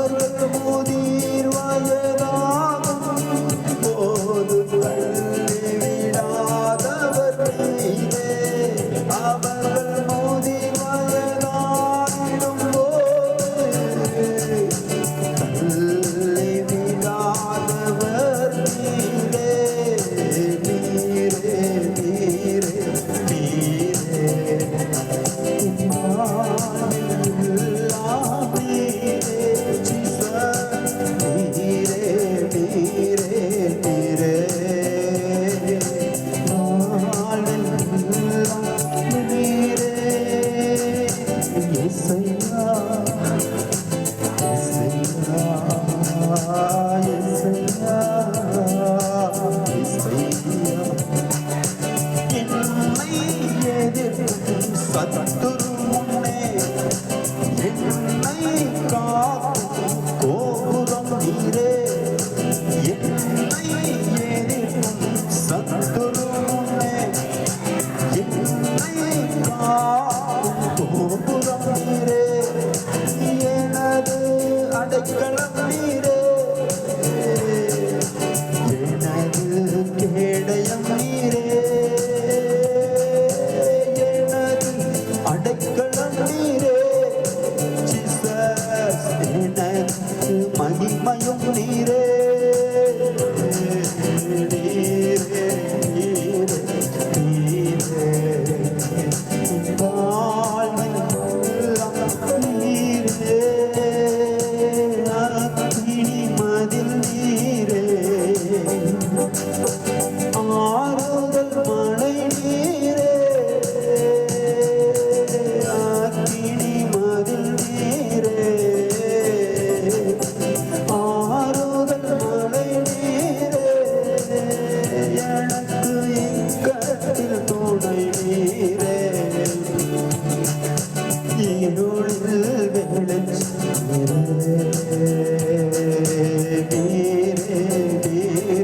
அவர்கள் முதிர் வயதாகும் போது தள்ளிவிடாதவர் நீரே. அவர்கள் முதிர் வயதாகிடும் போது தள்ளிவிடாதவர் நீரே. நீரே நீரே நீரே சத்துரு முன்னே என்னை காக்கும் கோபுரம் நீரே. என்னை எதிர்க்கும் சத்துரு முன்னே என்னை காக்கும் கோபுரம் நீரே. எனது அடைக்கலம் நீரே. எனது கேடயம் நீரே. அடைக்கலம் நீரே. ஜீசஸ் எனக்கு மகிமையும் நீரே. நீரே நீரே நீரே நீரே அக்கினி மதில் நீரே. ஆறுதல் மழை நீரே. அக்கினி மதில் நீரே. ஆறுதல் மழை நீரே. எனக்கு இக்கட்டில் துணை நீரே. இருளில் வெளிச்சம் நீரே. நீரே நீரே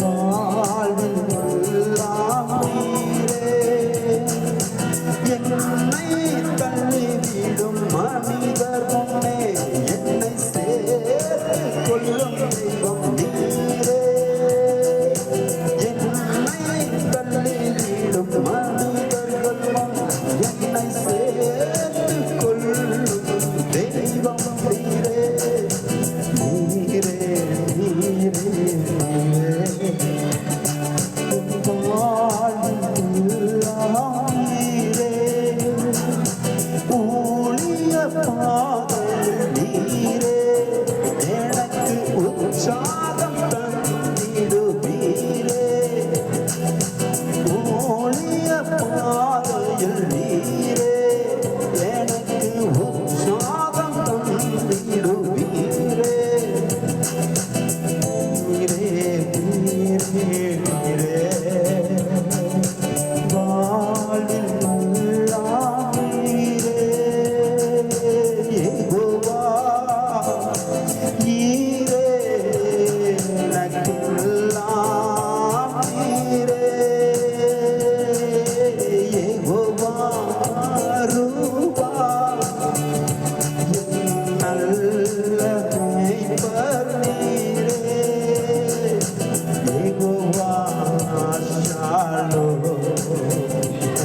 வாழ்வில் எல்லாம் நீரே. என்னை தள்ளிவிடும் மனிதர் முன்னே என்னை சேர்த்துக் கொள்ளும் தெய்வம் நீரே. என்னை தள்ளிவிடும் மனிதர்கள் முன் என்னை சேர்த்துக் கொள்ளும் தெய்வம் நீரே. நீரே நீரே நீரே ஊழிய பாதையில் நீரே. எனக்கு உற்சாகம் தந்திடுவீரே. ஊழிய பாதையில் நீரே. எனக்கு உற்சாகம் தந்திடுவீரே. நீரே நீரே நீரே வாழ்வில் எல்லாம் நீரே. யெகோவா நீரே எனக்கெல்லாம் நீரே. யெகோவா ரூபா நல்ல மேய்ப்பர் நீரே. யெகோவா ஷாலோம்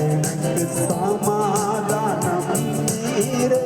எனக்கு சமாதானம் நீரே.